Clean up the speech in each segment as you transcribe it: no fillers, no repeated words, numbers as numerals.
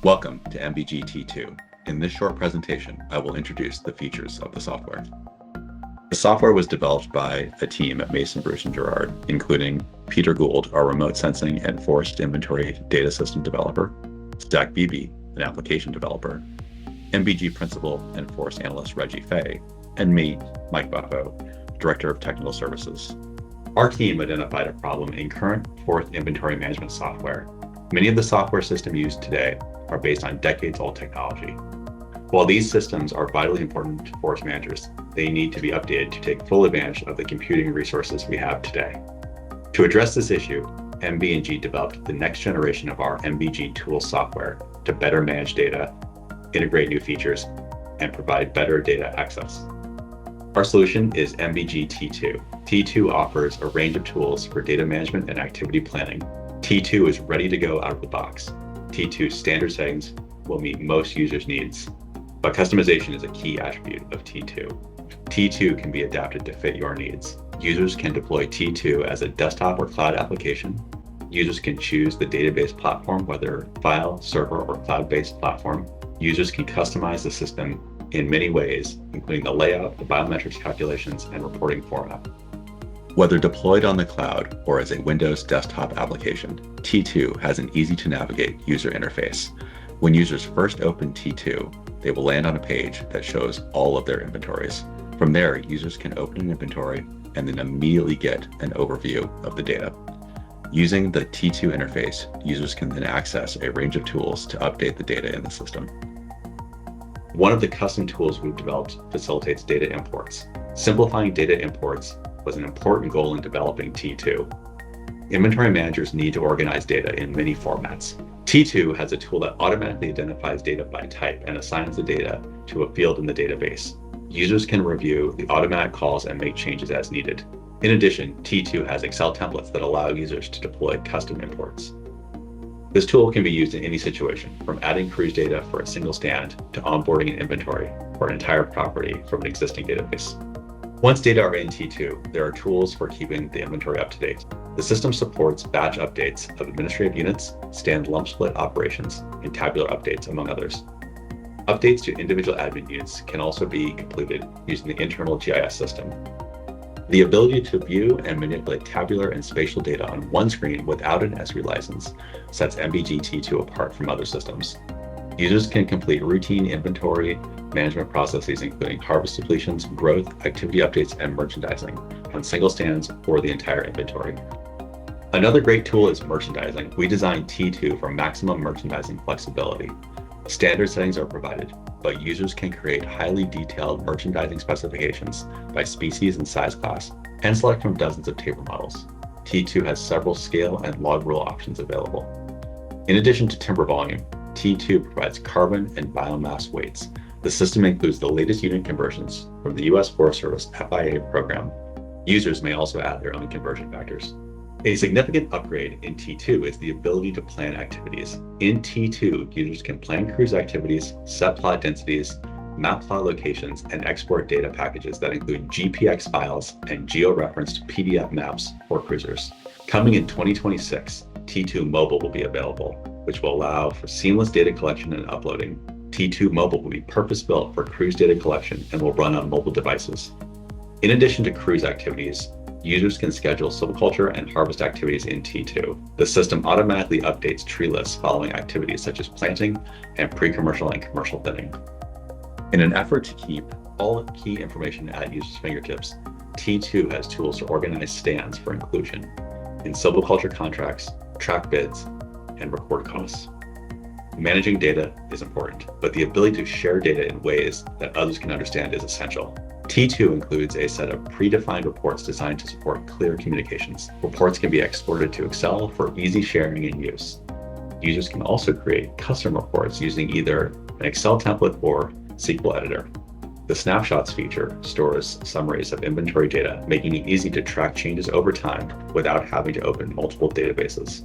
Welcome to MBGT2. In this short presentation, I will introduce the features of the software. The software was developed by a team at Mason, Bruce & Gerard, including Peter Gould, our remote sensing and forest inventory data system developer, Zach Beebe, an application developer, MBG principal and forest analyst Reggie Fay, and me, Mike Buffo, Director of Technical Services. Our team identified a problem in current forest inventory management software. Many of the software systems used today are based on decades-old technology. While these systems are vitally important to forest managers, they need to be updated to take full advantage of the computing resources we have today. To address this issue, MBG developed the next generation of our MBG tool software to better manage data, integrate new features, and provide better data access. Our solution is MBGT2. T2 offers a range of tools for data management and activity planning. T2 is ready to go out of the box. T2's standard settings will meet most users' needs, but customization is a key attribute of T2. T2 can be adapted to fit your needs. Users can deploy T2 as a desktop or cloud application. Users can choose the database platform, whether file, server, or cloud-based platform. Users can customize the system in many ways, including the layout, the biometrics calculations, and reporting format. Whether deployed on the cloud or as a Windows desktop application, T2 has an easy-to-navigate user interface. When users first open T2, they will land on a page that shows all of their inventories. From there, users can open an inventory and then immediately get an overview of the data. Using the T2 interface, users can then access a range of tools to update the data in the system. One of the custom tools we've developed facilitates data imports. Simplifying data imports was an important goal in developing T2. Inventory managers need to organize data in many formats. T2 has a tool that automatically identifies data by type and assigns the data to a field in the database. Users can review the automatic calls and make changes as needed. In addition, T2 has Excel templates that allow users to deploy custom imports. This tool can be used in any situation, from adding cruise data for a single stand to onboarding an inventory for an entire property from an existing database. Once data are in T2, there are tools for keeping the inventory up to date. The system supports batch updates of administrative units, stand lump split operations, and tabular updates, among others. Updates to individual admin units can also be completed using the internal GIS system. The ability to view and manipulate tabular and spatial data on one screen without an ESRI license sets MBGT2 apart from other systems. Users can complete routine inventory management processes, including harvest depletions, growth, activity updates, and merchandising on single stands or the entire inventory. Another great tool is merchandising. We designed T2 for maximum merchandising flexibility. Standard settings are provided, but users can create highly detailed merchandising specifications by species and size class and select from dozens of table models. T2 has several scale and log rule options available. In addition to timber volume, T2 provides carbon and biomass weights. The system includes the latest unit conversions from the U.S. Forest Service FIA program. Users may also add their own conversion factors. A significant upgrade in T2 is the ability to plan activities. In T2, users can plan cruise activities, set plot densities, map plot locations, and export data packages that include GPX files and geo-referenced PDF maps for cruisers. Coming in 2026, T2 Mobile will be available, which will allow for seamless data collection and uploading. T2 Mobile will be purpose-built for cruise data collection and will run on mobile devices. In addition to cruise activities, users can schedule silviculture and harvest activities in T2. The system automatically updates tree lists following activities such as planting and pre-commercial and commercial thinning. In an effort to keep all key information at users' fingertips, T2 has tools to organize stands for inclusion in silviculture contracts, track bids, and record costs. Managing data is important, but the ability to share data in ways that others can understand is essential. T2 includes a set of predefined reports designed to support clear communications. Reports can be exported to Excel for easy sharing and use. Users can also create custom reports using either an Excel template or SQL editor. The snapshots feature stores summaries of inventory data, making it easy to track changes over time without having to open multiple databases.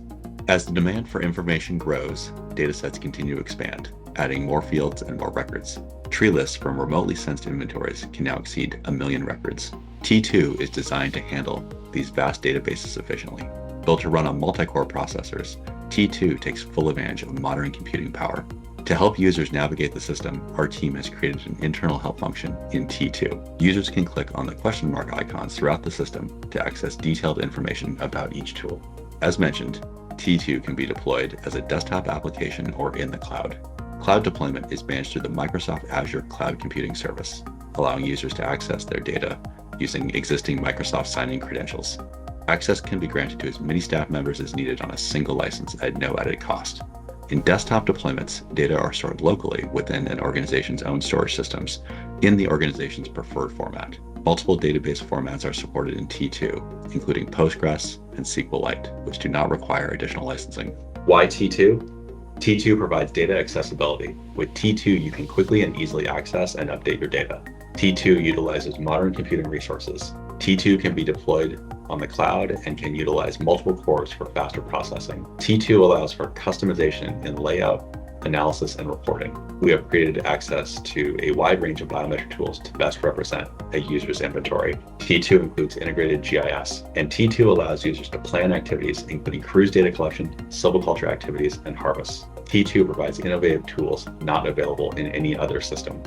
As the demand for information grows, datasets continue to expand, adding more fields and more records. Tree lists from remotely sensed inventories can now exceed 1 million records. T2 is designed to handle these vast databases efficiently. Built to run on multi-core processors, T2 takes full advantage of modern computing power. To help users navigate the system, our team has created an internal help function in T2. Users can click on the question mark icons throughout the system to access detailed information about each tool. As mentioned, T2 can be deployed as a desktop application or in the cloud. Cloud deployment is managed through the Microsoft Azure Cloud Computing Service, allowing users to access their data using existing Microsoft sign-in credentials. Access can be granted to as many staff members as needed on a single license at no added cost. In desktop deployments, data are stored locally within an organization's own storage systems in the organization's preferred format. Multiple database formats are supported in T2, including Postgres and SQLite, which do not require additional licensing. Why T2? T2 provides data accessibility. With T2, you can quickly and easily access and update your data. T2 utilizes modern computing resources. T2 can be deployed on the cloud and can utilize multiple cores for faster processing. T2 allows for customization in layout, analysis, and reporting. We have created access to a wide range of biometric tools to best represent a user's inventory. T2 includes integrated GIS, and T2 allows users to plan activities, including cruise data collection, silviculture activities, and harvests. T2 provides innovative tools not available in any other system.